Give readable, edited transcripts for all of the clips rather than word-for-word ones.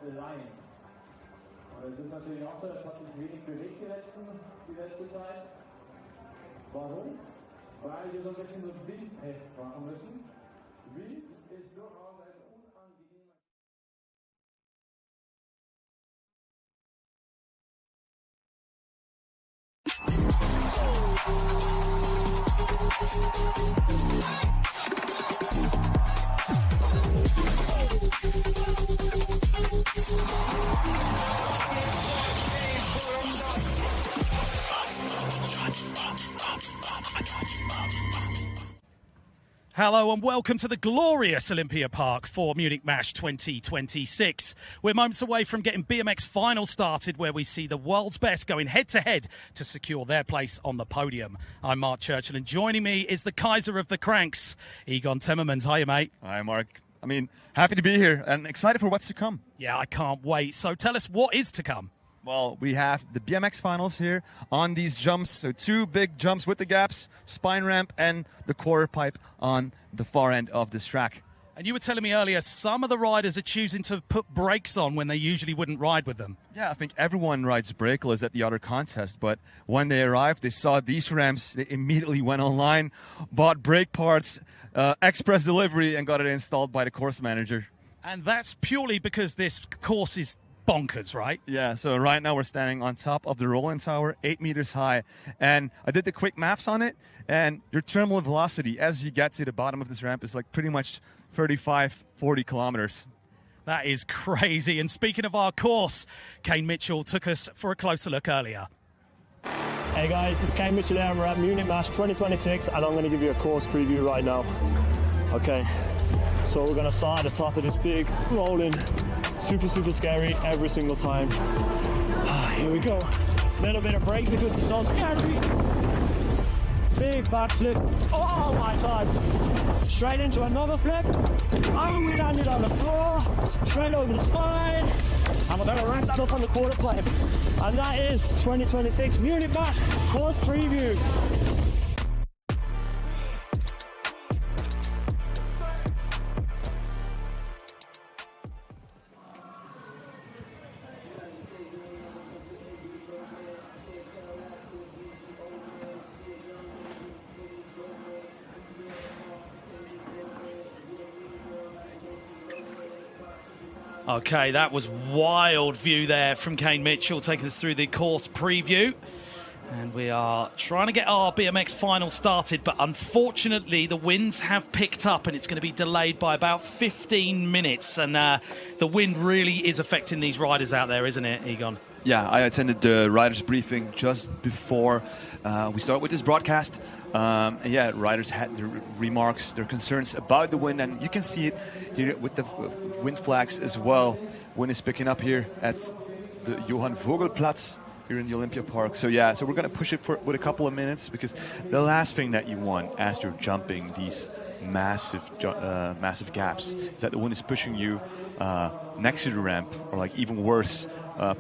Line. Und es ist natürlich auch so, das hat sich wenig bewegt die letzte Zeit. Warum? Weil wir so ein bisschen so Windtest machen müssen. Wind ist durchaus ein unangenehmer. Hello and welcome to the glorious Olympia Park for Munich Mash 2026. We're moments away from getting BMX Finals started, where we see the world's best going head-to-head to secure their place on the podium. I'm Mark Churchill, and joining me is the Kaiser of the Cranks, Egon Timmermans. Hiya, mate. Hi, Mark. Happy to be here and excited for what's to come. Yeah, I can't wait. So tell us, what is to come? Well, we have the BMX Finals here on these jumps. So 2 big jumps with the gaps, spine ramp, and the quarter pipe on the far end of this track. And you were telling me earlier, some of the riders are choosing to put brakes on when they usually wouldn't ride with them. Yeah, I think everyone rides brakeless at the other contest, but when they arrived, they saw these ramps, they immediately went online, bought brake parts, express delivery, and got it installed by the course manager. And that's purely because this course is bonkers, right? Yeah, so right now we're standing on top of the rolling tower, 8 meters high. And I did the quick maps on it, and your terminal velocity as you get to the bottom of this ramp is like pretty much 35, 40 kilometers. That is crazy. And speaking of our course, Kane Mitchell took us for a closer look earlier. Hey guys, it's Kane Mitchell here, and we're at Munich Mash 2026, and I'm going to give you a course preview right now. Okay, so we're going to start at the top of this big rolling, super scary every single time. Here we go. Little bit of brakes because it's so scary. Big backflip. Oh my god. Straight into another flip. Oh, we landed on the floor. Straight over the spine. And we're going to ramp that up on the quarter pipe. And that is 2026 Munich Mash course preview. Okay, that was wild view there from Kane Mitchell taking us through the course preview. And we are trying to get our BMX final started, but unfortunately the winds have picked up and it's going to be delayed by about 15 minutes. And the wind really is affecting these riders out there, isn't it, Egon? Yeah, I attended the riders briefing just before we start with this broadcast. And yeah, riders had their remarks, their concerns about the wind, and you can see it here with the wind flags as well. Wind is picking up here at the Johann Vogelplatz here in the Olympia Park. So yeah, so we're going to push it with a couple of minutes, because the last thing that you want as you're jumping these massive gaps is that the wind is pushing you next to the ramp, or like even worse,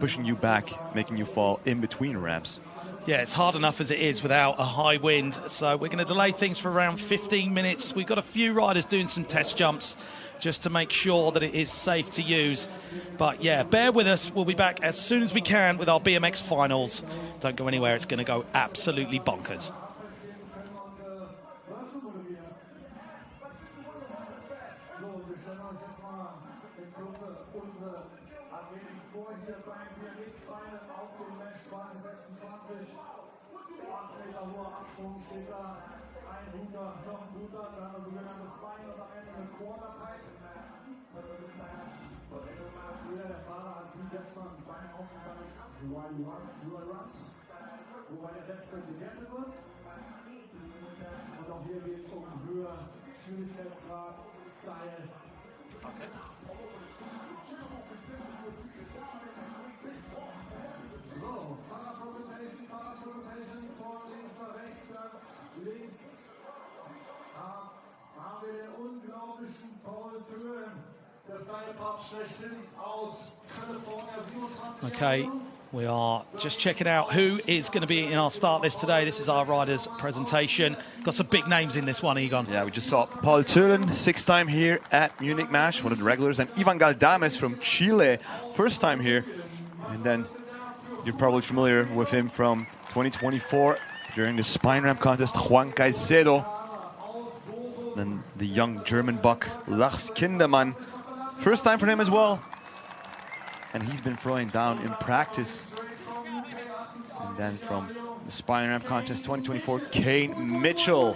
pushing you back, making you fall in between ramps. Yeah, it's hard enough as it is without a high wind, so we're going to delay things for around 15 minutes. We've got a few riders doing some test jumps just to make sure that it is safe to use. But yeah, bear with us. We'll be back as soon as we can with our BMX Finals. Don't go anywhere. It's going to go absolutely bonkers. Wobei der letzte gewertet wird. Und auch hier geht es um Höhe, Schwierigkeitsgrad, Style. Okay. So, Fahrradrotation von links nach rechts, ganz links haben wir den unglaublichen Paul Thüren, der Style-Pub schlechthin aus California, 27 Okay. Jahre. We are just checking out who is going to be in our start list today. This is our riders' presentation. Got some big names in this one, Egon. Yeah, we just saw Paul Thülen, 6th time here at Munich Mash, one of the regulars, and Ivan Galdames from Chile, 1st time here. And then you're probably familiar with him from 2024 during the spine ramp contest, Juan Caicedo. Then the young German buck, Lars Kindermann, 1st time for him as well. And he's been throwing down in practice. And then from the spine ramp contest 2024, Kane Mitchell.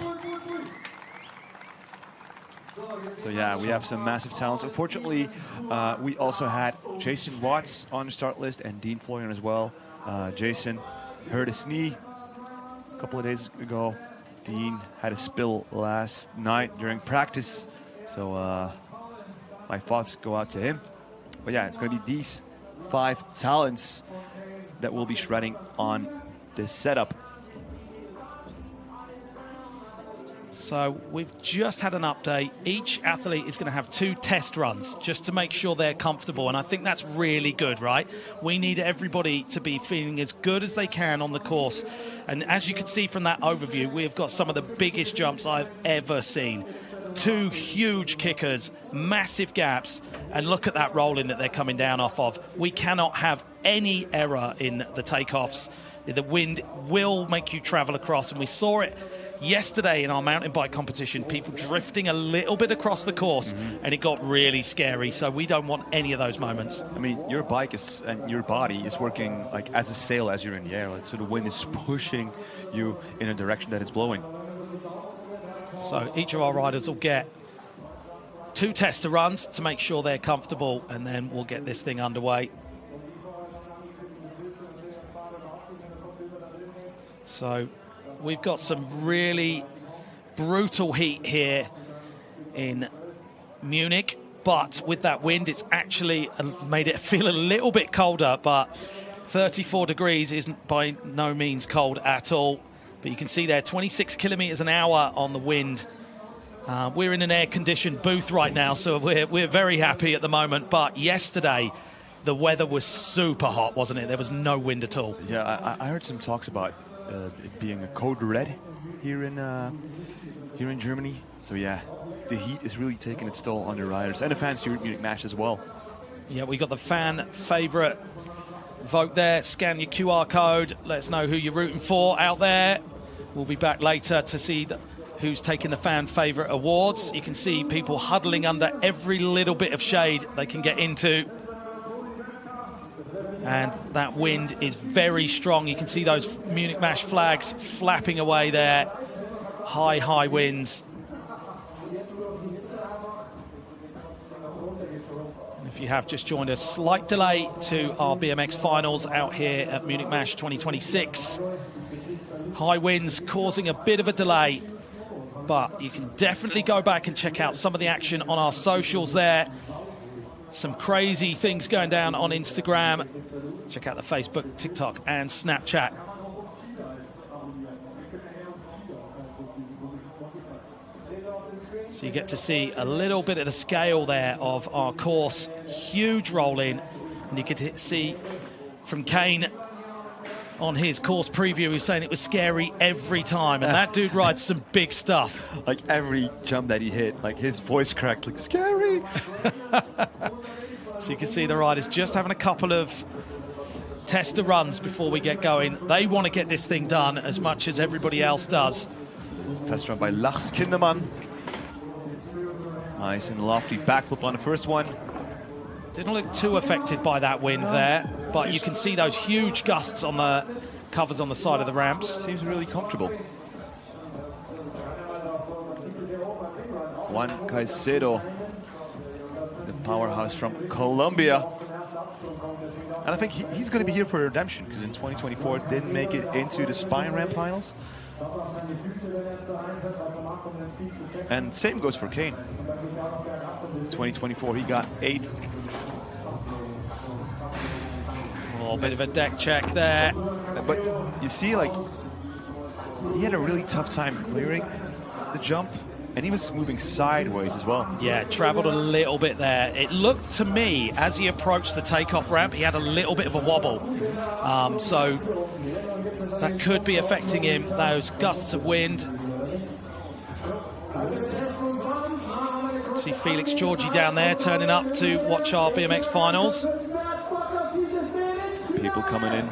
So yeah, we have some massive talents. Unfortunately, we also had Jason Watts on the start list and Dean Florian as well. Jason hurt his knee a couple of days ago. Dean had a spill last night during practice. So my thoughts go out to him. But yeah, it's going to be these 5 talents that will be shredding on this setup. So we've just had an update. Each athlete is going to have 2 test runs just to make sure they're comfortable. And I think that's really good, right? We need everybody to be feeling as good as they can on the course. And as you can see from that overview, we've got some of the biggest jumps I've ever seen. 2 huge kickers, massive gaps, and look at that rolling that they're coming down off of. We cannot have any error in the takeoffs. The wind will make you travel across, and we saw it yesterday in our mountain bike competition, people drifting a little bit across the course, and it got really scary, so we don't want any of those moments. I mean, your bike is, and your body is working like as a sail as you're in the air, so the wind is pushing you in a direction that it's blowing. So each of our riders will get 2 tester runs to make sure they're comfortable, and then we'll get this thing underway. So we've got some really brutal heat here in Munich, but with that wind, it's actually made it feel a little bit colder, but 34 degrees isn't by no means cold at all. But you can see there, 26 kilometers an hour on the wind. We're in an air-conditioned booth right now, so we're very happy at the moment. But yesterday, the weather was super hot, wasn't it? There was no wind at all. Yeah, I heard some talks about it being a code red here in Germany. So yeah, the heat is really taking its toll on the riders and the fans here at Munich Mash as well. Yeah, we got the fan favorite vote there. Scan your QR code. Let us know who you're rooting for out there. We'll be back later to see who's taking the fan favorite awards. You can see people huddling under every little bit of shade they can get into. And that wind is very strong. You can see those Munich Mash flags flapping away there. High, high winds. And if you have just joined us, slight delay to our BMX Finals out here at Munich Mash 2026. High winds causing a bit of a delay, but you can definitely go back and check out some of the action on our socials there. Some crazy things going down on Instagram. Check out the Facebook, TikTok, and Snapchat. So you get to see a little bit of the scale there of our course. Huge rolling. And you can see from Kane on his course preview, he's saying it was scary every time. And that dude rides some big stuff. Like every jump that he hit, like his voice cracked, like scary. So you can see the riders just having a couple of tester runs before we get going. They want to get this thing done as much as everybody else does. So this is a test run by Lars Kindermann. Nice and lofty backflip on the first one. Didn't look too affected by that wind there, but you can see those huge gusts on the covers on the side of the ramps. Seems really comfortable. Juan Caicedo, the powerhouse from Colombia. And I think he's going to be here for redemption, because in 2024 didn't make it into the spine ramp finals. And same goes for Kane. 2024 he got 8th. Oh, a bit of a deck check there. But you see, like, he had a really tough time clearing the jump. And he was moving sideways as well. Yeah, traveled a little bit there. It looked to me, as he approached the takeoff ramp, he had a little bit of a wobble. So that could be affecting him, those gusts of wind. See Felix Georgi down there turning up to watch our BMX finals. People coming in.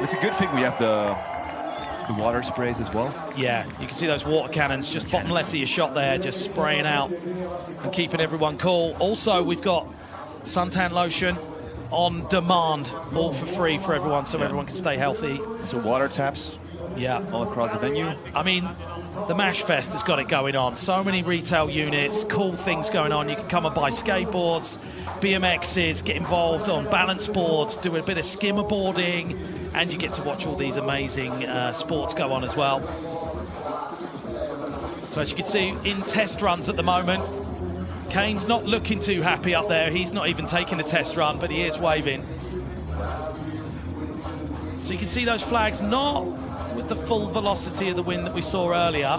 It's a good thing we have the water sprays as well. Yeah, you can see those water cannons just bottom left of your shot there, just spraying out and keeping everyone cool. Also, we've got suntan lotion on demand, all for free for everyone, so everyone can stay healthy. So water taps, all across the venue. I mean, the Mash Fest has got it going on. So many retail units, cool things going on. You can come and buy skateboards, BMXs, get involved on balance boards, do a bit of skimmerboarding, and you get to watch all these amazing sports go on as well. So as you can see, in test runs at the moment, Kane's not looking too happy up there. He's not even taking a test run, but he is waving. So you can see those flags not with the full velocity of the wind that we saw earlier.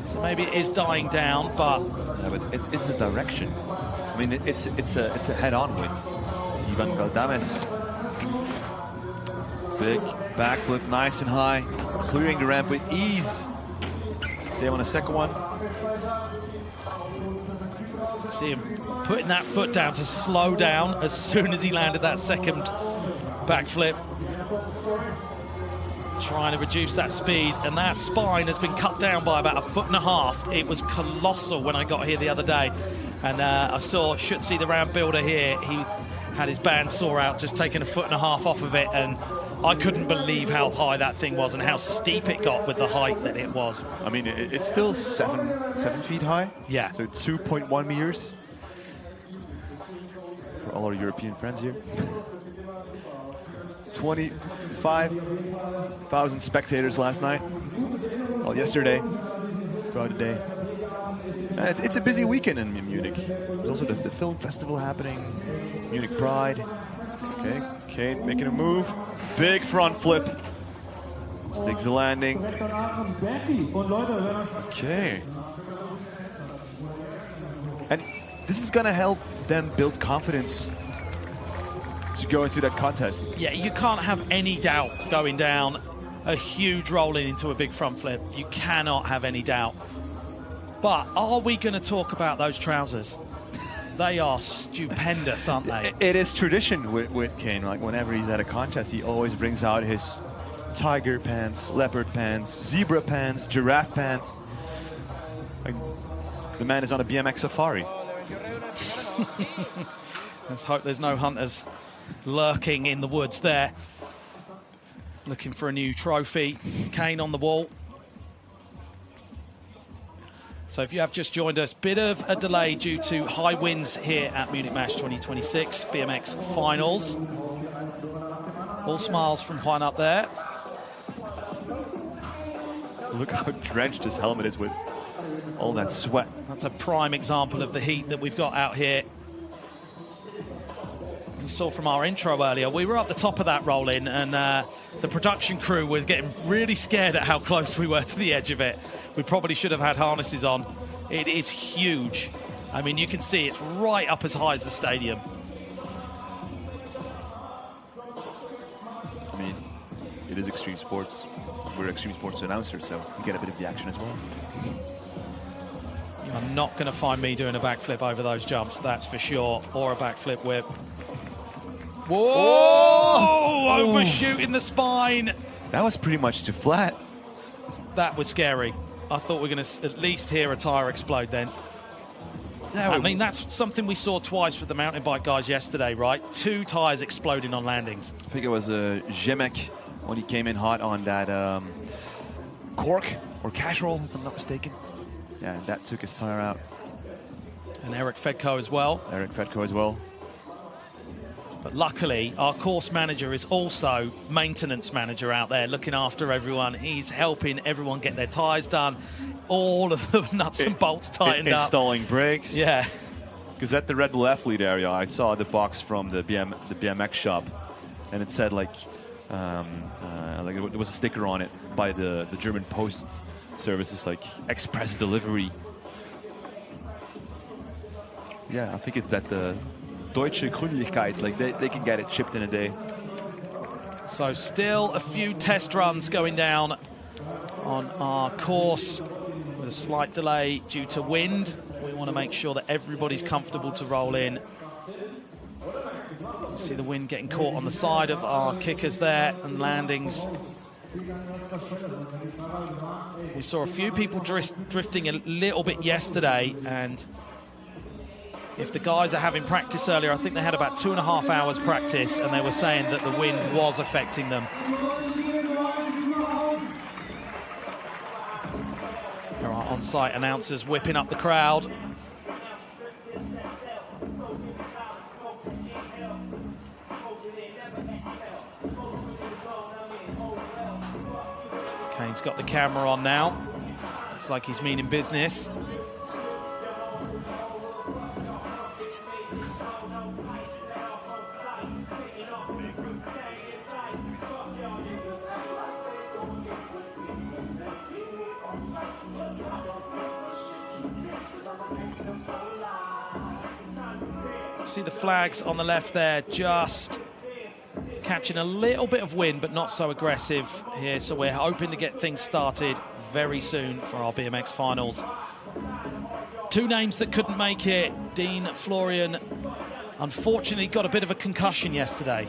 So maybe it is dying down, but... Yeah, but it's a direction. I mean, it's a head-on wind. Ivan Galdames. Big backflip, nice and high, clearing the ramp with ease. Same on the second one. See him putting that foot down to slow down as soon as he landed that second backflip. Trying to reduce that speed, and that spine has been cut down by about 1.5 feet. It was colossal when I got here the other day, and I should see the ramp builder here. He had his bandsaw out, just taking 1.5 feet off of it, and I couldn't believe how high that thing was and how steep it got with the height that it was. I mean, it's still 7 feet high. Yeah. So 2.1 meters. For all our European friends here. 25,000 spectators last night. Well, yesterday. Throughout the day. It's a busy weekend in Munich. There's also the film festival happening. Munich Pride. Okay, Kane making a move. Big front flip. Sticks the landing. Okay. And this is going to help them build confidence to go into that contest. Yeah, you can't have any doubt going down a huge rolling into a big front flip. You cannot have any doubt. But are we going to talk about those trousers? They are stupendous, aren't they? It is tradition with Kane. Like, whenever he's at a contest, he always brings out his tiger pants, leopard pants, zebra pants, giraffe pants. Like, the man is on a BMX safari. Let's hope there's no hunters lurking in the woods there, looking for a new trophy. Kane on the wall. So if you have just joined us, bit of a delay due to high winds here at Munich Mash 2026 BMX Finals. All smiles from Juan up there. Look how drenched his helmet is with all that sweat. That's a prime example of the heat that we've got out here. You saw from our intro earlier, we were up the top of that roll-in, and the production crew were getting really scared at how close we were to the edge of it. We probably should have had harnesses on. It is huge. I mean, you can see it's right up as high as the stadium. I mean, it is extreme sports. We're extreme sports announcers, so you get a bit of the action as well. You are not going to find me doing a backflip over those jumps, that's for sure, or a backflip whip. Whoa! Oh! Overshooting the spine. That was pretty much too flat. That was scary. I thought we were going to at least hear a tyre explode then. I mean, that's something we saw twice with the mountain bike guys yesterday, right? 2 tyres exploding on landings. I think it was Zemek when he came in hot on that cork or casserole, if I'm not mistaken. Yeah, that took his tyre out. And Eric Fedko as well. Eric Fedko as well. But luckily, our course manager is also maintenance manager out there, looking after everyone. He's helping everyone get their tyres done, all of the nuts and bolts tightened up. Installing brakes. Yeah. Because at the Red Bull Athlete area, I saw the box from the BMX shop, and it said like there was a sticker on it by the German post services, like express delivery. Yeah, I think it's that the Deutsche Gründlichkeit, like they can get it shipped in a day. So still a few test runs going down on our course with a slight delay due to wind. We want to make sure that everybody's comfortable to roll in. See the wind getting caught on the side of our kickers there and landings. We saw a few people drifting a little bit yesterday, and if the guys are having practice earlier, I think they had about 2.5 hours practice, and they were saying that the wind was affecting them. There are on-site announcers whipping up the crowd. Kane's got the camera on now. Looks like he's meaning business. See the flags on the left there, just catching a little bit of wind, but not so aggressive here. So we're hoping to get things started very soon for our BMX finals. Two names that couldn't make it. Dean Florian, unfortunately, got a bit of a concussion yesterday.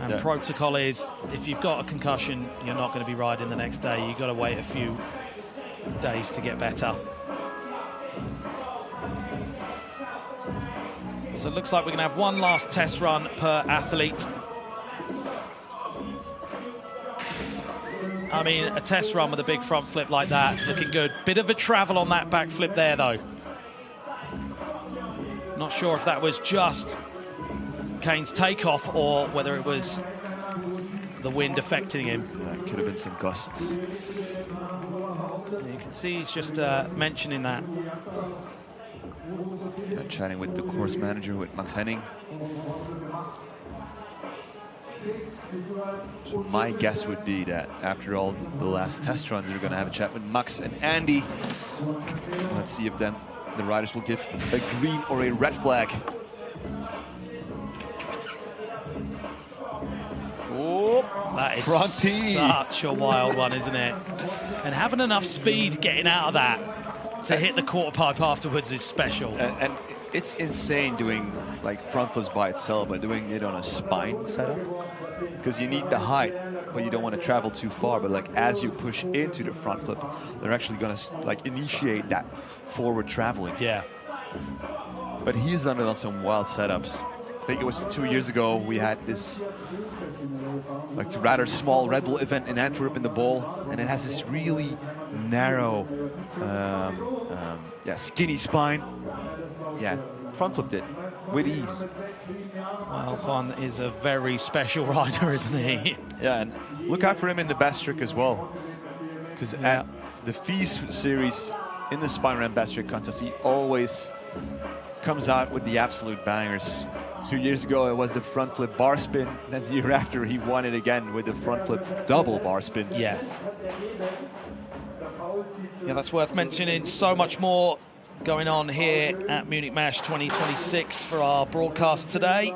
And protocol is, if you've got a concussion, you're not going to be riding the next day. You've got to wait a few days to get better. So it looks like we're going to have one last test run per athlete. I mean, a test run with a big front flip like that is looking good. Bit of a travel on that back flip there, though. Not sure if that was just Kane's takeoff or whether it was the wind affecting him. Yeah, it could have been some gusts. You can see he's just mentioning that. Chatting with the course manager, with Max Henning. So my guess would be that after all the last test runs, we're going to have a chat with Max and Andy. Let's see if then the riders will give a green or a red flag. Oh, that is such a wild one, isn't it? And having enough speed getting out of that to hit the quarter pipe afterwards is special. And it's insane doing like front flips by itself, but doing it on a spine setup, because you need the height, but you don't want to travel too far. But like as you push into the front flip, they're actually going to like initiate that forward traveling. Yeah. But he's done it on some wild setups. I think it was 2 years ago we had this like rather small Red Bull event in Antwerp in the bowl, and it has this really narrow, skinny spine. Yeah, front flipped it with ease. Well, Juan is a very special rider, isn't he? Yeah, and look out for him in the best trick as well, because at the FIS series in the Spine Ram best trick contest, he always comes out with the absolute bangers. 2 years ago it was the front flip bar spin, then the year after he won it again with the front flip double bar spin. Yeah, that's worth mentioning. So much more going on here at Munich Mash 2026 for our broadcast today.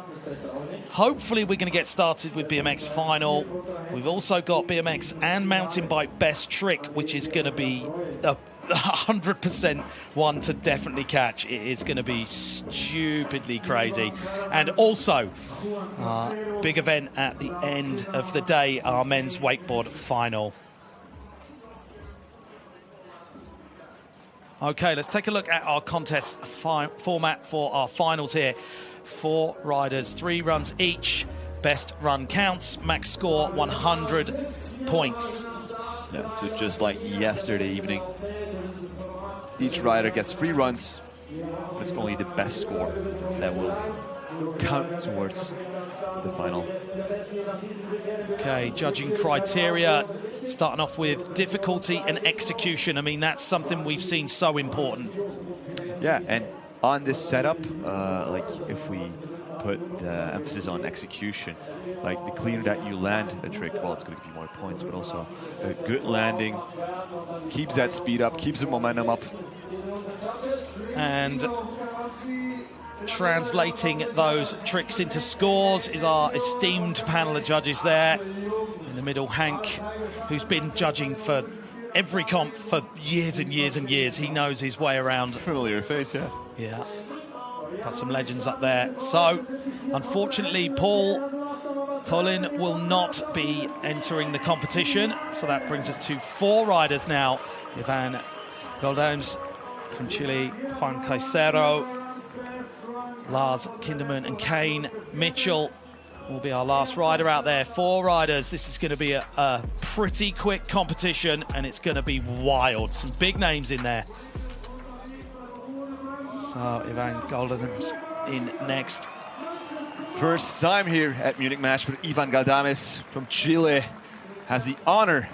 Hopefully we're going to get started with BMX Final. We've also got BMX and mountain bike best trick, which is going to be a 100% one to definitely catch. It is going to be stupidly crazy. And also, big event at the end of the day, our men's wakeboard final. Okay, let's take a look at our contest format for our finals here. 4 riders, 3 runs each. Best run counts. Max score 100 points. Yeah, so just like yesterday evening, each rider gets 3 runs, but it's only the best score that will count towards the final. Okay, judging criteria, starting off with difficulty and execution. I mean, that's something we've seen so important. Yeah, and on this setup, like if we put the emphasis on execution, like the cleaner that you land a trick, well, it's going to give you more points, but also a good landing keeps that speed up, keeps the momentum up. And translating those tricks into scores is our esteemed panel of judges there. In the middle, Hank, who's been judging for every comp for years and years and years. He knows his way around. Familiar face, yeah. Yeah. Got some legends up there. So, unfortunately, Colin will not be entering the competition. So that brings us to 4 riders now. Ivan Galdames from Chile, Juan Caicero, Lars Kinderman and Kane Mitchell will be our last rider out there. 4 riders. This is going to be a pretty quick competition, and it's going to be wild. Some big names in there. So Ivan Galdames in next. First time here at Munich Match, but Ivan Galdames from Chile has the honor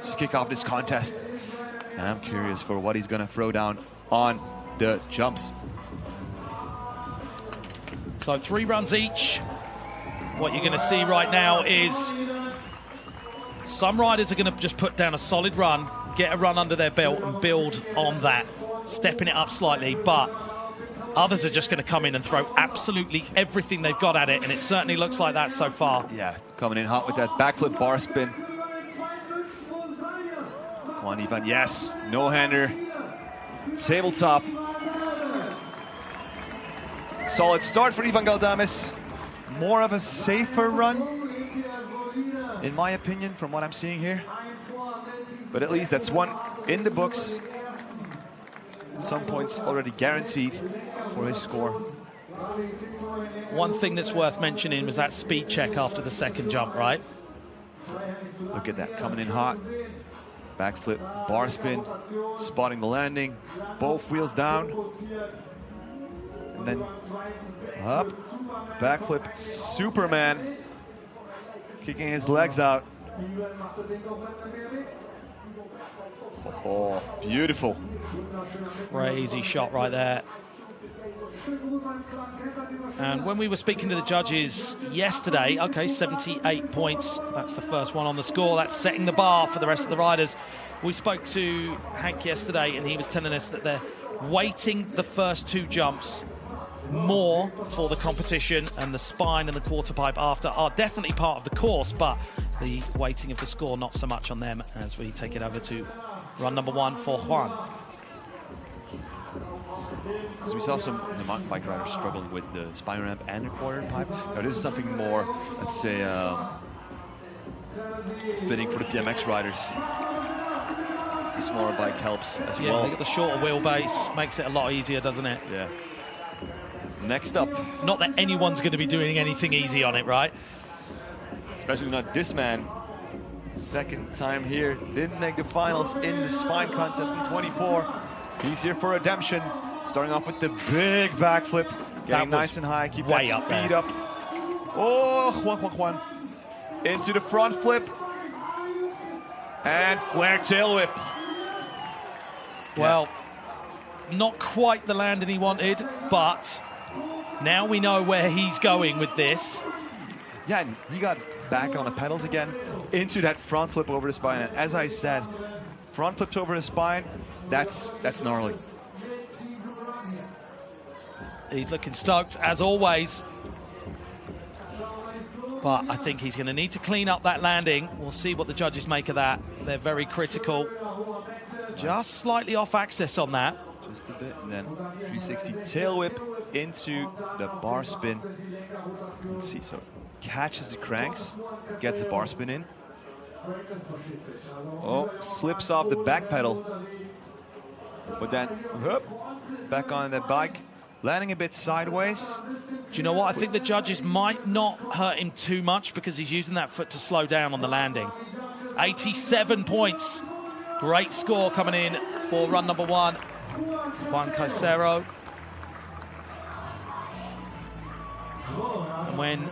to kick off this contest. And I'm curious for what he's going to throw down on the jumps. So 3 runs each. What you're going to see right now is some riders are going to just put down a solid run, get a run under their belt and build on that, stepping it up slightly, but others are just going to come in and throw absolutely everything they've got at it, and it certainly looks like that so far. Yeah, coming in hot with that backflip bar spin. Come on, Ivan. Yes, no-hander. Tabletop. Solid start for Ivan Galdames. More of a safer run, in my opinion, from what I'm seeing here. But at least that's one in the books. Some points already guaranteed for his score. One thing that's worth mentioning was that speed check after the second jump, right? Look at that, coming in hot. Backflip, bar spin, spotting the landing, both wheels down. And then up, backflip, Superman, kicking his legs out. Oh, beautiful. Crazy shot right there. And when we were speaking to the judges yesterday, okay, 78 points. That's the first one on the score. That's setting the bar for the rest of the riders. We spoke to Hank yesterday, and he was telling us that they're weighting the first 2 jumps more for the competition, and the spine and the quarter pipe after are definitely part of the course, but the weighting of the score not so much on them as we take it over to run number 1 for Juan. So we saw some the mountain bike riders struggling with the spine ramp and the quarter pipe. Now this is something more, let's say, fitting for the BMX riders. The smaller bike helps as well. Yeah, they get the shorter wheelbase, makes it a lot easier, doesn't it? Yeah. Next up. Not that anyone's going to be doing anything easy on it, right? Especially not this man. Second time here. Didn't make the finals in the spine contest in 24. He's here for redemption. Starting off with the big backflip. Getting nice and high. Keep that speed up. Oh, Juan. Into the front flip. And flare tail whip. Well, not quite the landing he wanted, but now we know where he's going with this. Yeah, and he got back on the pedals again into that front flip over the spine. And as I said, front flips over the spine, that's gnarly. He's looking stoked, as always. But I think he's going to need to clean up that landing. We'll see what the judges make of that. They're very critical. Just slightly off axis on that. Just a bit, and then 360 tail whip into the bar spin. Let's see, so catches the cranks, gets the bar spin in. Oh, slips off the back pedal. But then, back on the bike, landing a bit sideways. Do you know what? I think the judges might not hurt him too much because he's using that foot to slow down on the landing. 87 points. Great score coming in for run number 1. Juan Caicero. And when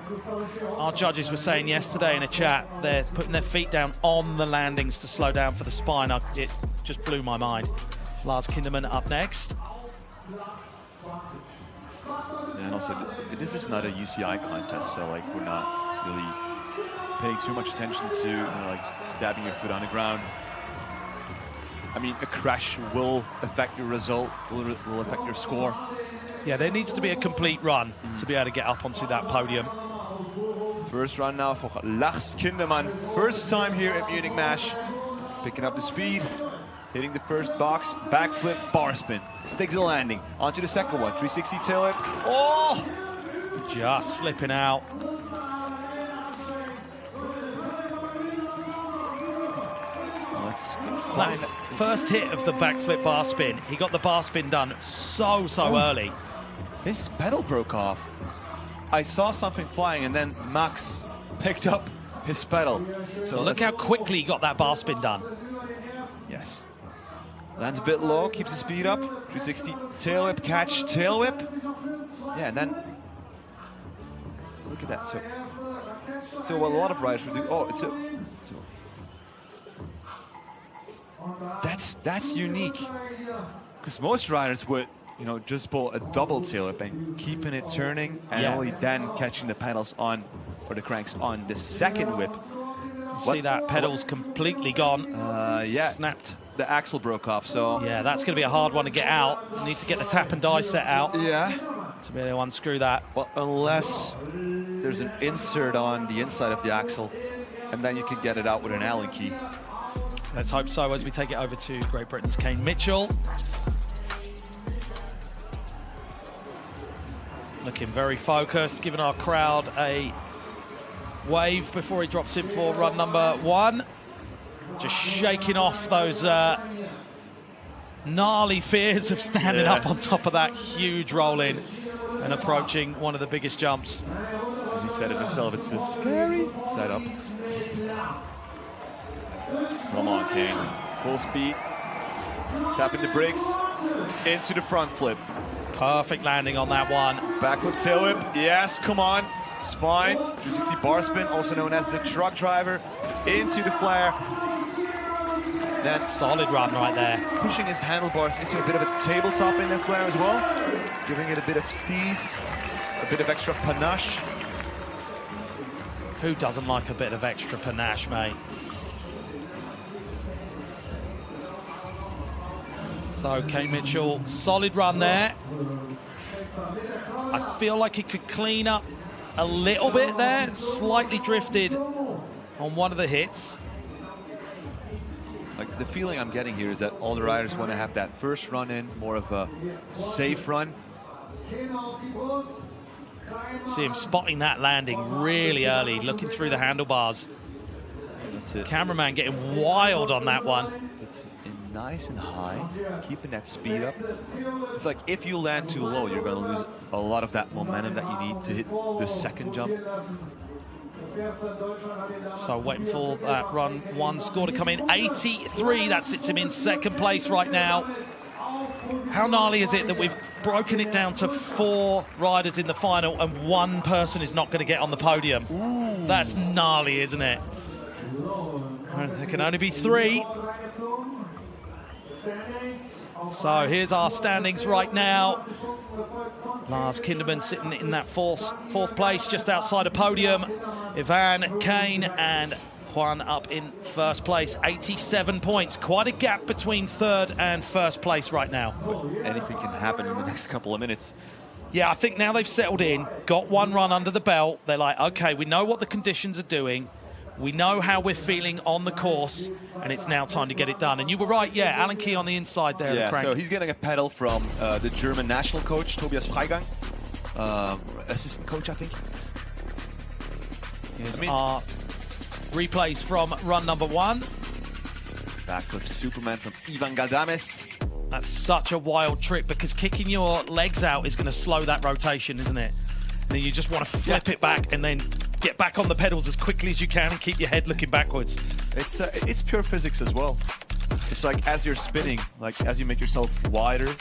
our judges were saying yesterday in a chat, they're putting their feet down on the landings to slow down for the spine, it just blew my mind. Lars Kinderman up next. And also, this is not a UCI contest, so like we're not really paying too much attention to like dabbing your foot on the ground. I mean, a crash will affect your result, will affect your score. Yeah, there needs to be a complete run to be able to get up onto that podium. First run now for Lars Kindermann. First time here at Munich Mash. Picking up the speed, hitting the first box, backflip, bar spin. Sticks the landing. Onto the second one, 360 tail whip. Oh! Just slipping out. That first hit of the backflip bar spin, he got the bar spin done so early. His pedal broke off. I saw something flying and then Max picked up his pedal. So look how quickly he got that bar spin done. Yes. Lands a bit low, keeps the speed up. 360 tail whip, catch, tail whip. Yeah, and then look at that. So what a lot of riders would do. Oh, that's unique. Because most riders would, you know, just pull a double tail whip and keeping it turning and only then catching the pedals on, or the cranks on the second whip. See that pedal's completely gone. Yeah, snapped. The axle broke off, so yeah, that's going to be a hard one to get out. Need to get the tap and die set out. Yeah, to be able to unscrew that. Well, unless there's an insert on the inside of the axle, and then you can get it out with an Allen key. Let's hope so as we take it over to Great Britain's Kane Mitchell. Looking very focused, giving our crowd a wave before he drops in for run number 1. Just shaking off those gnarly fears of standing up on top of that huge roll-in and approaching one of the biggest jumps. As he said it himself, it's a scary setup. Come on, Kane. Full speed. Tapping the brakes. Into the front flip. Perfect landing on that one. Backward tail whip. Yes, come on. Spine. 360 bar spin, also known as the truck driver. Into the flare. That's solid run right there. Pushing his handlebars into a bit of a tabletop in the flare as well. Giving it a bit of steeze. A bit of extra panache. Who doesn't like a bit of extra panache, mate? So Kane Mitchell, solid run there. I feel like he could clean up a little bit there. Slightly drifted on one of the hits. Like the feeling I'm getting here is that all the riders want to have that first run in, more of a safe run. See him spotting that landing really early, looking through the handlebars. That's it. Cameraman getting wild on that one. It's nice and high, keeping that speed up. It's like if you land too low, you're going to lose a lot of that momentum that you need to hit the second jump. So waiting for that run 1 score to come in. 83, that sits him in second place right now. How gnarly is it that we've broken it down to 4 riders in the final and 1 person is not going to get on the podium? Ooh. That's gnarly, isn't it? There can only be 3. So here's our standings right now. Lars Kindermann sitting in that fourth place, just outside a podium. Ivan, Kane and Juan up in first place, 87 points. Quite a gap between third and first place right now. Anything can happen in the next couple of minutes. Yeah, I think now they've settled in, got 1 run under the belt. They're like, okay, we know what the conditions are doing. We know how we're feeling on the course, and it's now time to get it done. And you were right, yeah, Allen Key on the inside there. Yeah, so he's getting a pedal from the German national coach, Tobias Freigang. Assistant coach, I think. Here's our replays from run number 1. Backflip Superman from Ivan Galdames. That's such a wild trick because kicking your legs out is going to slow that rotation, isn't it? And then you just want to flip it back and then get back on the pedals as quickly as you can and keep your head looking backwards. It's pure physics as well. It's like as you're spinning, like as you make yourself wider,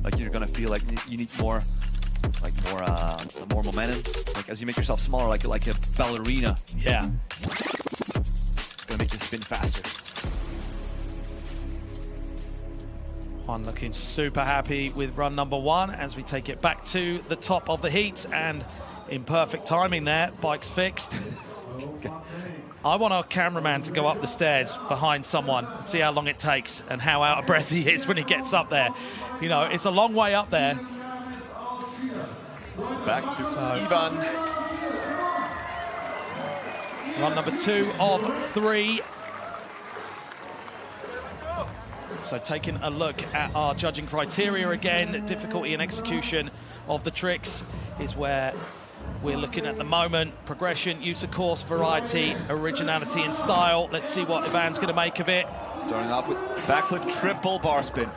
like you're gonna feel like you need more momentum. Like as you make yourself smaller, like a ballerina. Yeah. It's gonna make you spin faster. Juan looking super happy with run number 1 as we take it back to the top of the heat, and in perfect timing there, bike's fixed. I want our cameraman to go up the stairs behind someone and see how long it takes and how out of breath he is when he gets up there. You know, it's a long way up there. Back to Ivan. Run number 2 of 3. So taking a look at our judging criteria again, difficulty and execution of the tricks is where we're looking at the moment. Progression, use of course, variety, originality and style. Let's see what Ivan's going to make of it. Starting off with backflip triple bar spin.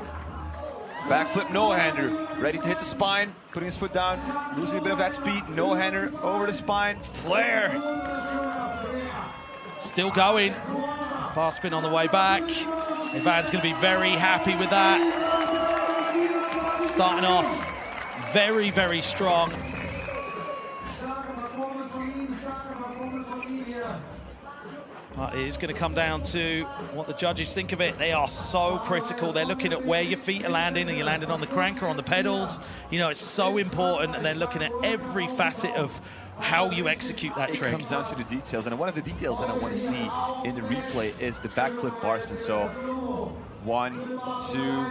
Backflip no-hander, ready to hit the spine, putting his foot down, losing a bit of that speed, no-hander over the spine, flare. Still going. Bar spin on the way back. Ivan's going to be very happy with that. Starting off very, very strong. But it is going to come down to what the judges think of it. They are so critical. They're looking at where your feet are landing. Are you landing on the crank or on the pedals? You know, it's so important, and they're looking at every facet of how you execute that trick. It comes down to the details, and one of the details that I want to see in the replay is the backflip bar spin. So 1, 2,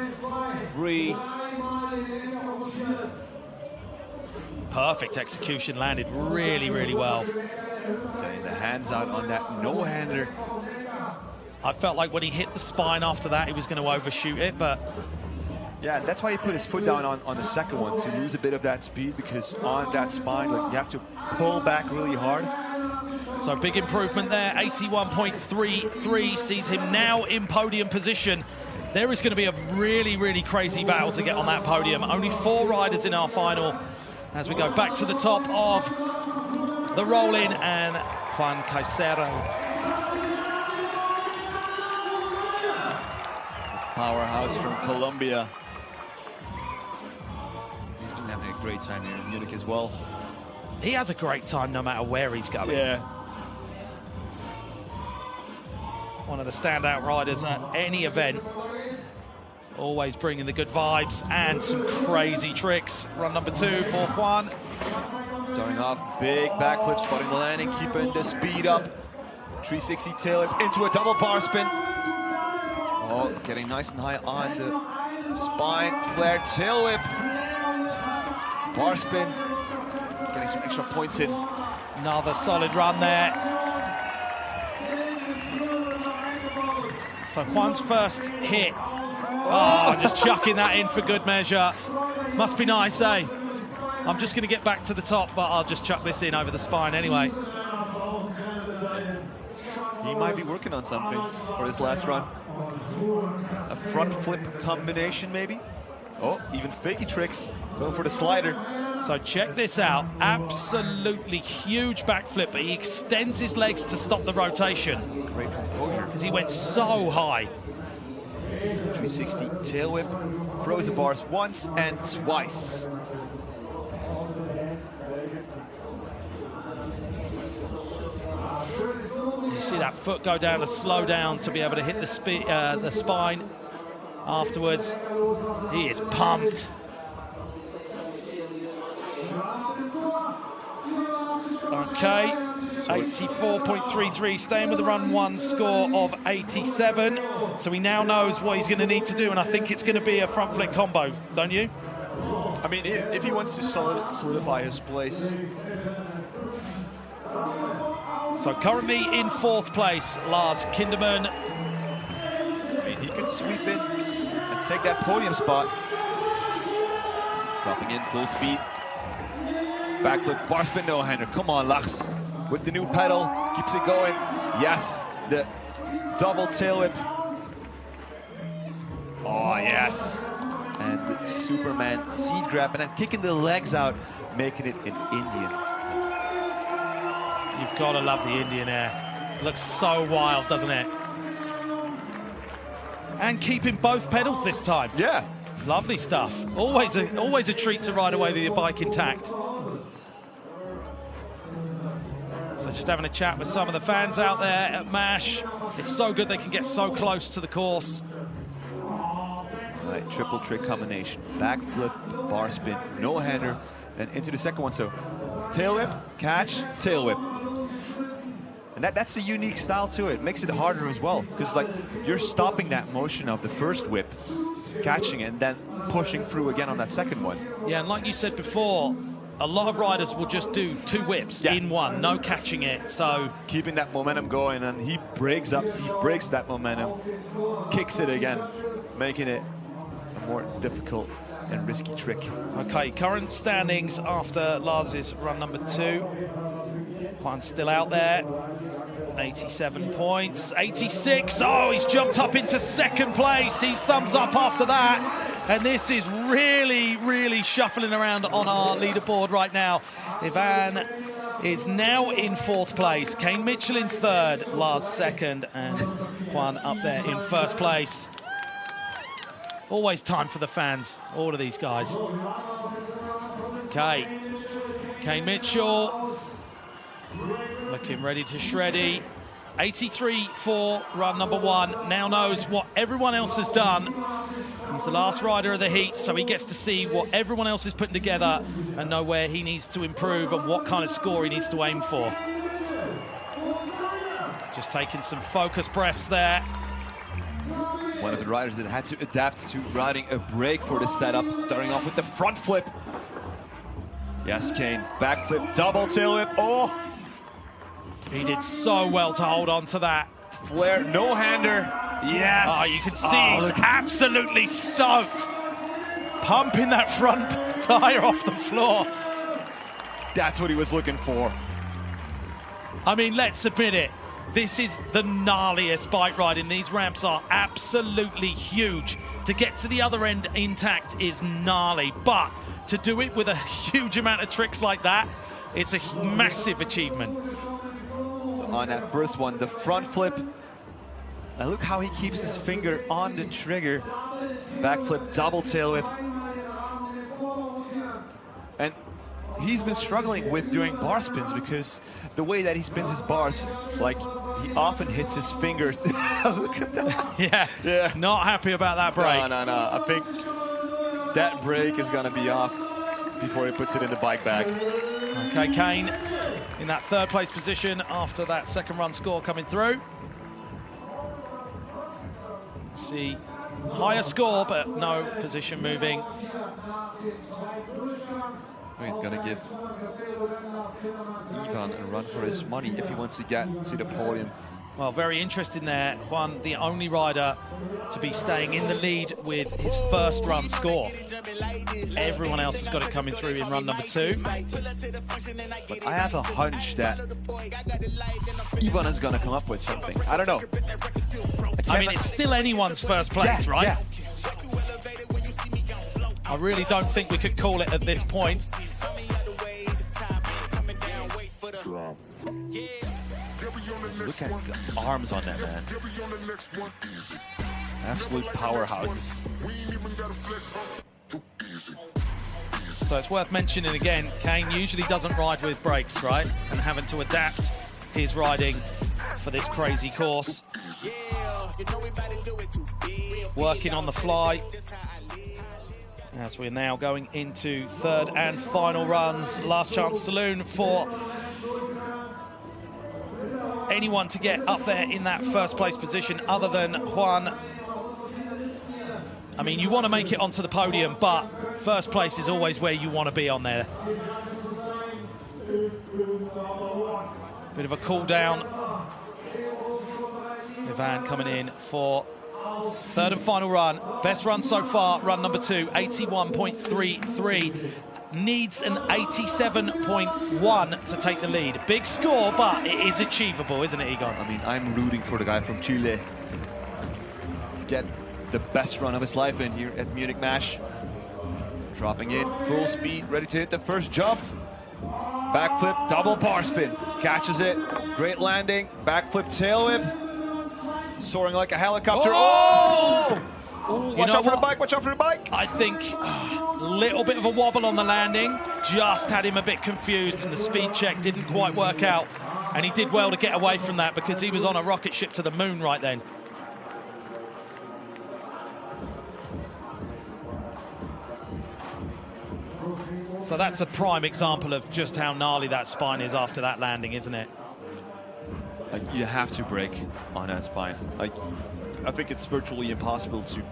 3. Perfect execution, landed really, really well. Getting the hands out on that no-hander. I felt like when he hit the spine after that, he was going to overshoot it, but... Yeah, that's why he put his foot down on the second one, to lose a bit of that speed, because on that spine, like, you have to pull back really hard. So big improvement there. 81.33 sees him now in podium position. There is going to be a really, really crazy battle to get on that podium. Only 4 riders in our final as we go back to the top of the roll-in, and Juan Caicero. Powerhouse from Colombia. He's been having a great time here in Munich as well. He has a great time no matter where he's going. Yeah. One of the standout riders at any event. Always bringing the good vibes and some crazy tricks. Run number 2 for Juan. Starting off, big backflip, spotting the landing, keeping the speed up. 360 tail whip into a double bar spin. Oh, getting nice and high on the spine. Flare tail whip. Bar spin. Getting some extra points in. Another solid run there. So Juan's first hit. Oh, just chucking that in for good measure. Must be nice, eh? I'm just going to get back to the top, but I'll just chuck this in over the spine anyway. He might be working on something for this last run. A front flip combination, maybe? Oh, even fakie tricks. Going for the slider. So check this out. Absolutely huge backflip, but he extends his legs to stop the rotation. Great composure. Because he went so high. 360 tail whip. Throws the bars once and twice. You see that foot go down to slow down to be able to hit the spine afterwards. He is pumped. Okay, 84.33, staying with the run 1 score of 87. So he now knows what he's going to need to do, and I think it's going to be a front flip combo, don't you? I mean, if he wants to solidify his place. So currently in 4th place, Lars Kinderman. I mean, he could sweep in and take that podium spot. Dropping in full speed. Backflip, bar spin, no-hander. Come on, Lars. With the new pedal, keeps it going. Yes, the double tail whip. Oh, yes. And the Superman seed grab, and then kicking the legs out, making it an Indian. You've got to love the Indian air. It looks so wild, doesn't it? And keeping both pedals this time. Yeah. Lovely stuff. Always a treat to ride away with your bike intact. So just having a chat with some of the fans out there at MASH. It's so good they can get so close to the course. Right, triple trick combination. Backflip, bar spin, no-hander, then into the second one. So tail whip, catch, tail whip. And that's a unique style to it. Makes it harder as well, because like you're stopping that motion of the first whip, catching it, and then pushing through again on that second one. Yeah, and like you said before, a lot of riders will just do 2 whips in one, no catching it. So keeping that momentum going, and he breaks that momentum, kicks it again, making it a more difficult and risky trick. Okay, current standings after Lars's run number 2. Juan's still out there. 87 points, 86. Oh, he's jumped up into second place. He's thumbs up after that. And this is really, really shuffling around on our leaderboard right now. Ivan is now in 4th place. Kane Mitchell in 3rd, Lars 2nd, and Juan up there in 1st place. Always time for the fans, all of these guys. Okay, Kane Mitchell looking ready to shreddy. 83 for run number 1. Now knows what everyone else has done. He's the last rider of the heat, so he gets to see what everyone else is putting together and know where he needs to improve and what kind of score he needs to aim for. Just taking some focus breaths there. One of the riders that had to adapt to riding a break for the setup, starting off with the front flip. Yes, Kane, back flip, double tail whip. Oh! He did so well to hold on to that. Flare, no-hander. Yes! Oh, you can see he's absolutely stoked. Pumping that front tire off the floor. That's what he was looking for. I mean, let's admit it. This is the gnarliest bike riding. These ramps are absolutely huge. To get to the other end intact is gnarly, but to do it with a huge amount of tricks like that, it's a massive achievement. So on that first one, the front flip. And look how he keeps his finger on the trigger. Backflip, double tail whip. And he's been struggling with doing bar spins because the way that he spins his bars, like he often hits his fingers. Look at that. Yeah, not happy about that break. No. I think that break is going to be off before he puts it in the bike bag. Okay, Kane in that 3rd place position after that 2nd run score coming through. See, higher score, but no position moving. He's going to give Ivan a run for his money if he wants to get to the podium. Well, very interesting there. Juan, the only rider to be staying in the lead with his 1st run score. Everyone else has got it coming through in run number 2. But I have a hunch that Ivan is going to come up with something. I don't know. I mean, it's still anyone's 1st place, right? Yeah. I really don't think we could call it at this point. Look at the arms on that man. Absolute powerhouses. So it's worth mentioning again, Kane usually doesn't ride with brakes, right? And having to adapt his riding for this crazy course. Working on the fly. As we're now going into 3rd and final runs. Last chance saloon for anyone to get up there in that 1st place position other than Juan. I mean, you want to make it onto the podium, but 1st place is always where you want to be on there. Bit of a cool down. Ivan coming in for 3rd and final run. Best run so far, run number 2, 81.33. Needs an 87.1 to take the lead. Big score, but it is achievable, isn't it, Egon? I mean, I'm rooting for the guy from Chile to get the best run of his life in here at Munich Mash. Dropping in, full speed, ready to hit the first jump. Backflip, double bar spin. Catches it, great landing. Backflip, tail whip. Soaring like a helicopter. Oh! Watch out for the bike, watch out for the bike. I think a little bit of a wobble on the landing. Just had him a bit confused and the speed check didn't quite work out. And he did well to get away from that because he was on a rocket ship to the moon right then. So that's a prime example of just how gnarly that spine is after that landing, isn't it? Like, you have to brake on that spine. Like, I think it's virtually impossible to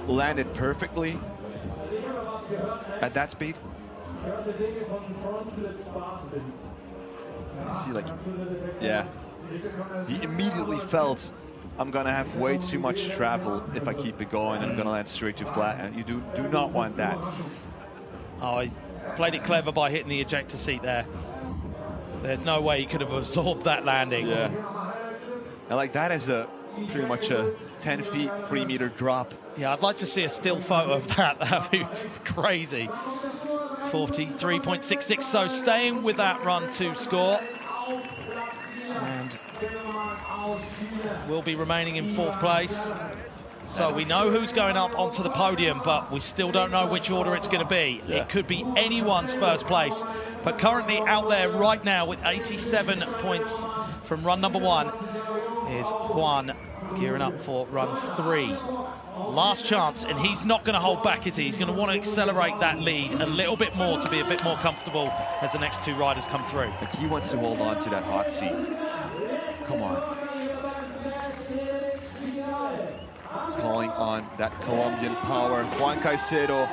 land it perfectly at that speed. See, like, yeah, he immediately felt, I'm gonna have way too much travel if I keep it going, and I'm gonna land straight to flat, and you do not want that. Oh, he played it clever by hitting the ejector seat there. There's no way he could have absorbed that landing. Yeah, and like that is pretty much a 10 feet, 3 meter drop. Yeah, I'd like to see a still photo of that. That'd be crazy. 43.66, so staying with that run to score. And will be remaining in 4th place. So we know who's going up onto the podium, but we still don't know which order it's going to be. Yeah. It could be anyone's first place. But currently out there right now with 87 points from run number 1 is Juan, gearing up for run 3. Last chance, and he's not going to hold back, is he? He's going to want to accelerate that lead a little bit more to be a bit more comfortable as the next 2 riders come through. Like, he wants to hold on to that hot seat. Come on. Calling on that Colombian power. Juan Caicedo,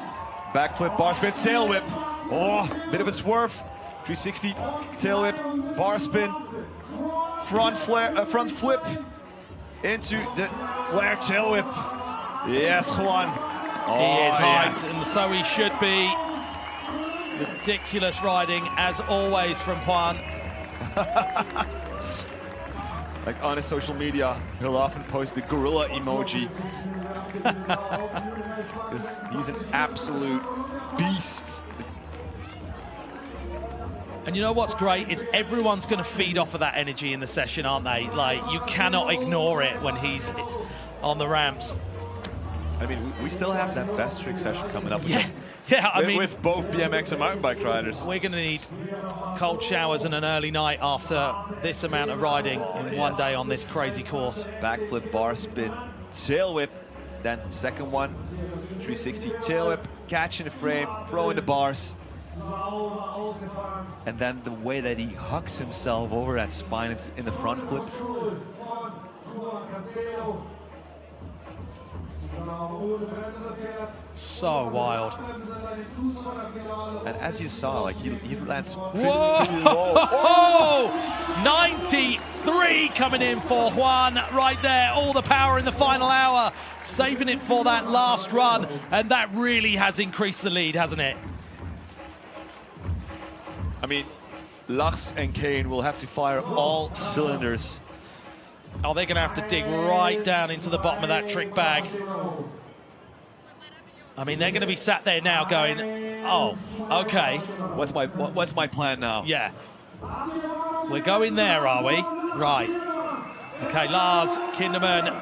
backflip, bar spin, tail whip. Oh, bit of a swerve. 360, tail whip, bar spin, front flip into the flare tail whip. Yes, Juan. Oh, he is hyped, yes. And so he should be. Ridiculous riding, as always, from Juan. Like, on his social media, he'll often post the gorilla emoji. Because he's an absolute beast. And you know what's great is everyone's going to feed off of that energy in the session, aren't they? Like, you cannot ignore it when he's on the ramps. I mean, we still have that best trick session coming up. Yeah, yeah. I mean, with both BMX and mountain bike riders, we're going to need cold showers and an early night after this amount of riding in one day on this crazy course. Backflip, bar spin, tail whip, then second one, 360 tail whip, catching the frame, throwing the bars, and then the way that he hucks himself over that spine in the front flip. So wild. And as you saw, like, he lands pretty low. Oh! 93 coming in for Juan right there. All the power in the final hour, saving it for that last run. And that really has increased the lead, hasn't it? I mean, Lars and Kane will have to fire all cylinders. Oh, they're going to have to dig right down into the bottom of that trick bag. I mean, they're going to be sat there now going, oh, okay. What's my plan now? Yeah. We're going there, are we? Right. Okay, Lars Kinderman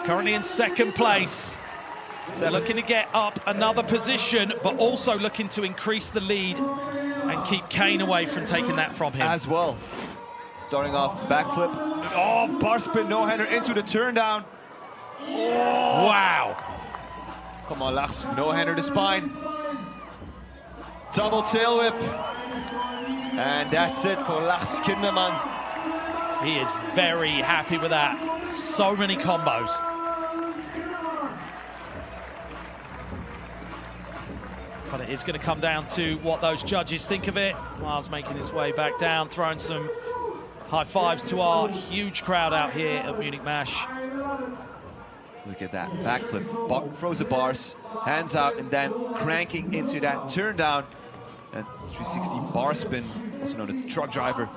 currently in 2nd place. They're looking to get up another position, but also looking to increase the lead and keep Kane away from taking that from him. As well. Starting off backflip. Oh, bar spin, no-hander into the turn down. Oh. Wow. Come on, Lars. No-hander to spine. Double tail whip. And that's it for Lars Kinderman. He is very happy with that. So many combos. But it is going to come down to what those judges think of it. Miles making his way back down, throwing some high fives to our huge crowd out here at Munich Mash. Look at that backflip, throws the bars, hands out, and then cranking into that turn down. And 360 bar spin, also known as the truck driver,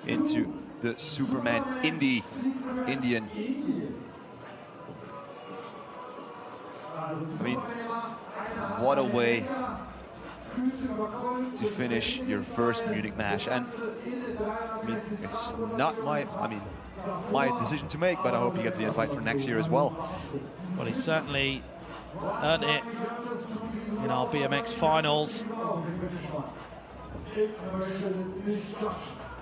into the Superman Indian. I mean, what a way to finish your first Munich Mash. And I mean, it's not my decision to make, but I hope he gets the invite for next year as well. Well, he certainly earned it in our BMX Finals.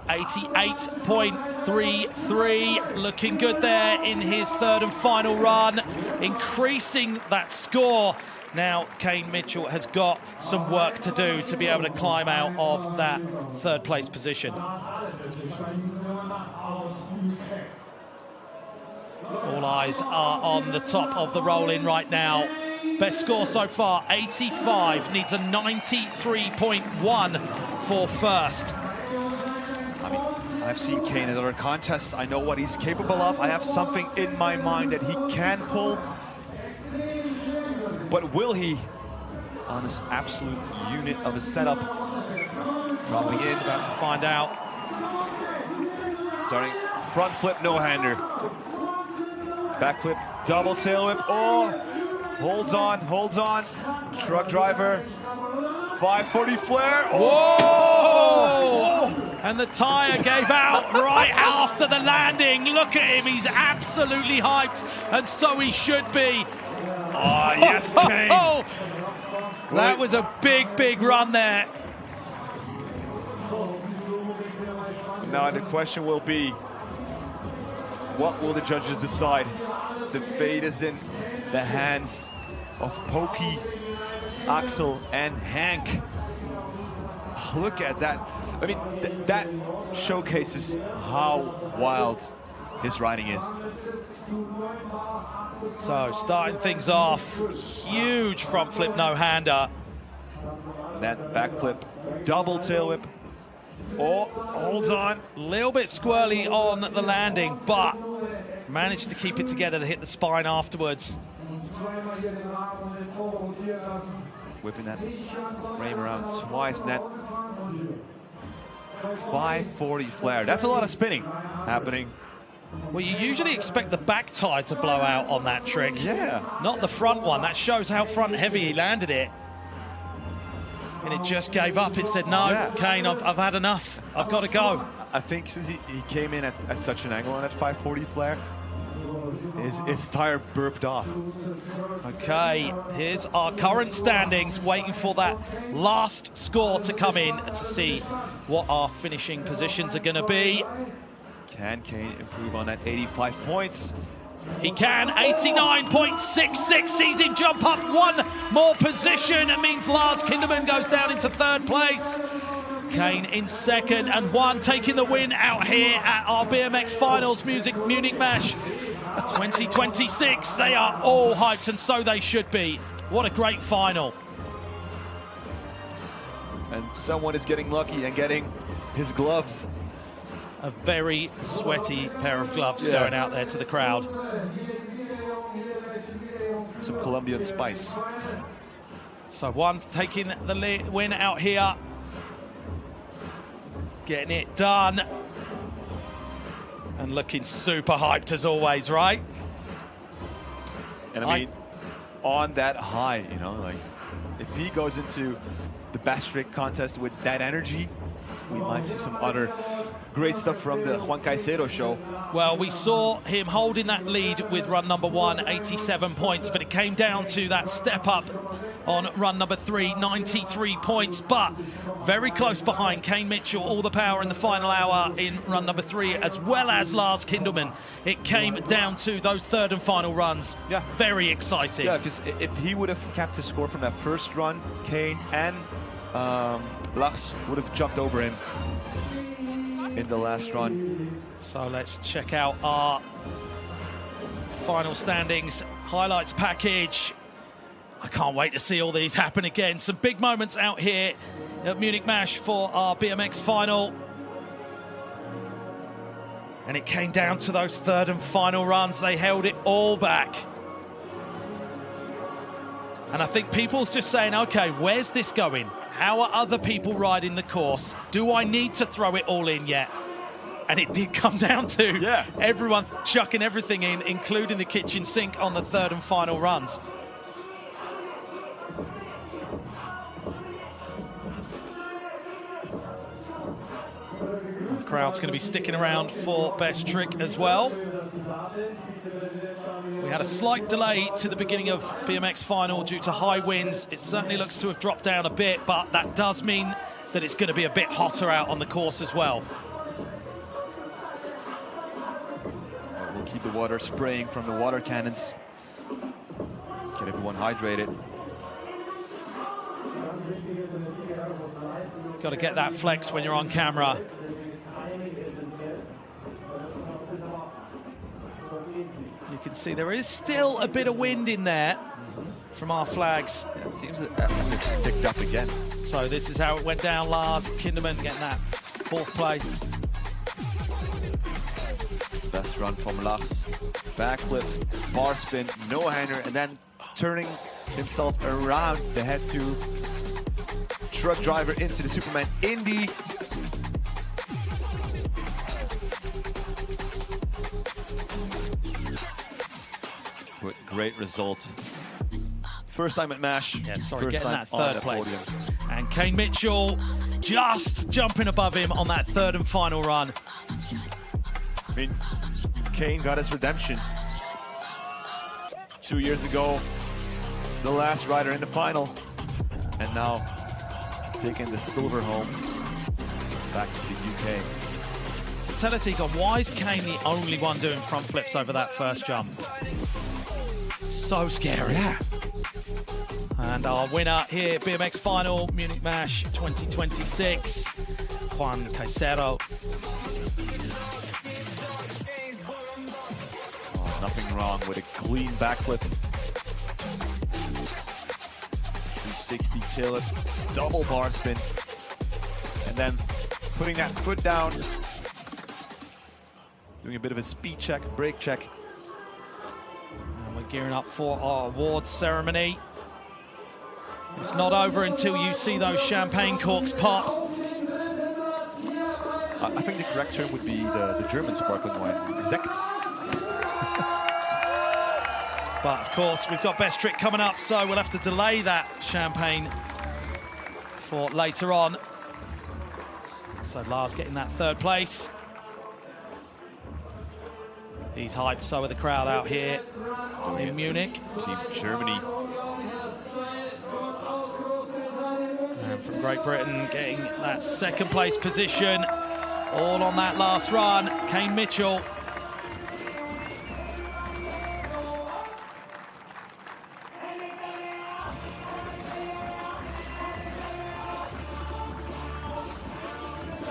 88.33, looking good there in his third and final run, increasing that score. Now Kane Mitchell has got some work to do to be able to climb out of that third place position. All eyes are on the top of the roll-in right now. Best score so far, 85, needs a 93.1 for first. I mean, I've seen Kane in other contests. I know what he's capable of. I have something in my mind that he can pull. But will he, on this absolute unit of a setup? Dropping in. About to find out. Starting front flip, no-hander. Back flip, double tail whip. Oh, holds on. Truck driver. 540 flare. Oh! Whoa! And the tire gave out right after the landing. Look at him, he's absolutely hyped, and so he should be. Oh, yes, Kane. Oh, that was a big run there. Now the question will be, what will the judges decide? The fate is in the hands of Pokey, Axel, and Hank. Look at that. I mean, that showcases how wild his riding is. So starting things off, huge front flip no-hander. That back flip, double tail whip. Oh, holds on. A little bit squirrely on the landing, but managed to keep it together to hit the spine afterwards. Whipping that frame around twice. And that 540 flare. That's a lot of spinning happening. Well, you usually expect the back tire to blow out on that trick. Yeah. Not the front one. That shows how front heavy he landed it. And it just gave up. It said, no, yeah. Kane, I've had enough. I've got to go. I think since he came in at such an angle on that 540 flare, his tire burped off. Okay, here's our current standings, waiting for that last score to come in to see what our finishing positions are going to be. Can Kane improve on that 85 points? He can. 89.66 sees him jump up one more position. It means Lars Kinderman goes down into third place. Kane in second, and Juan taking the win out here at our BMX Finals Munich Mash 2026. They are all hyped, and so they should be. What a great final. And someone is getting lucky and getting his gloves. A very sweaty pair of gloves going out there to the crowd. Some Colombian spice. So Juan taking the win out here. Getting it done. And looking super hyped as always, right? And I mean, on that high, you know, like, if he goes into the best trick contest with that energy, we might see some other great stuff from the Juan Caicedo show. Well, we saw him holding that lead with run number 1, 87 points, but it came down to that step up on run number 3, 93 points, but very close behind Kane Mitchell, all the power in the final hour in run number 3, as well as Lars Kinderman. It came down to those third and final runs. Yeah. Very exciting. Yeah, because if he would have kept his score from that first run, Kane and Lars would have jumped over him in the last run. So let's check out our final standings highlights package. I can't wait to see all these happen again. Some big moments out here at Munich Mash for our BMX final. And it came down to those third and final runs. They held it all back. And I think people's just saying, okay, where's this going? How are other people riding the course? Do I need to throw it all in yet? And it did come down to everyone chucking everything in, including the kitchen sink on the third and final runs. The crowd's going to be sticking around for best trick as well. We had a slight delay to the beginning of BMX final due to high winds. It certainly looks to have dropped down a bit, but that does mean that it's going to be a bit hotter out on the course as well. Keep the water spraying from the water cannons. Get everyone hydrated. Got to get that flex when you're on camera. You can see there is still a bit of wind in there from our flags. Yeah, it seems that it's picked up again. So this is how it went down. Lars Kinderman getting that 4th place. Best run from Lars. Backflip, bar spin, no hanger, and then turning himself around the head to truck driver into the Superman Indy. Great result. First time at MASH. Yeah, sorry, First getting time that on 3rd the place. podium. And Kane Mitchell just jumping above him on that 3rd and final run. I mean, Kane got his redemption 2 years ago, the last rider in the final, and now taking the silver home back to the UK. So tell us, Egon, why is Kane the only one doing front flips over that first jump? So scary. Yeah. And our winner here, BMX Final, Munich MASH 2026, Juan Caicedo. Oh, nothing wrong with a clean backflip. 360 tilt, double bar spin, and then putting that foot down, doing a bit of a speed check, brake check. And we're gearing up for our awards ceremony. It's not over until you see those champagne corks pop. I think the correct term would be the German sparkling wine, Sekt. But of course, we've got Best Trick coming up, so we'll have to delay that champagne for later on. So Lars getting that 3rd place. He's hyped, so are the crowd out here in Munich. Team Germany. And from Great Britain getting that 2nd place position. All on that last run, Kane Mitchell.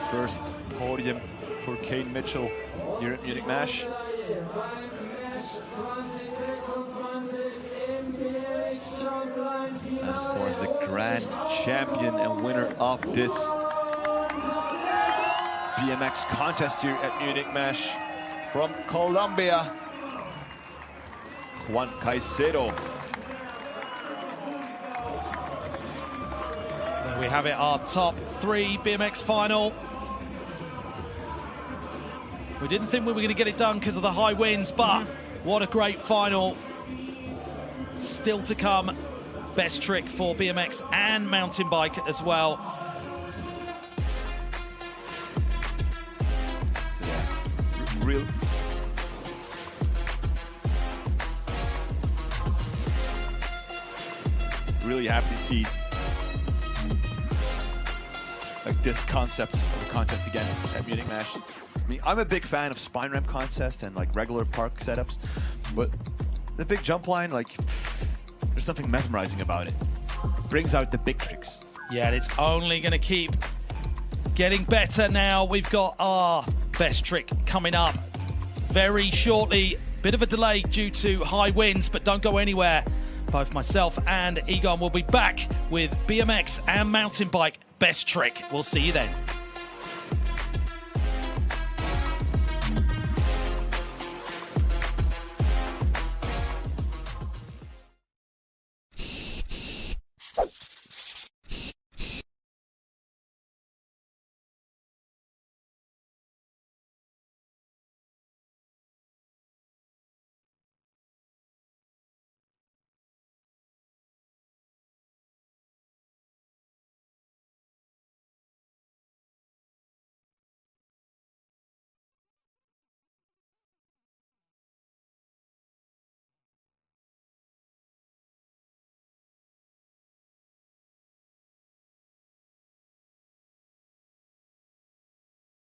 First podium for Kane Mitchell here at Munich MASH. And of course the grand champion and winner of this BMX contest here at Munich MASH from Colombia, Juan Caicedo. There we have it, our top 3 BMX final. We didn't think we were going to get it done because of the high winds, but what a great final. Still to come, Best Trick for BMX and mountain bike as well. So yeah, really happy to see like this concept of a contest again at Munich MASH. I mean, I'm a big fan of spine ramp contests and like regular park setups, but the big jump line, like, there's something mesmerizing about it. Brings out the big tricks. Yeah, and it's only going to keep getting better now. We've got our Best Trick coming up very shortly. Bit of a delay due to high winds, but don't go anywhere. Both myself and Egon will be back with BMX and mountain bike Best Trick. We'll see you then.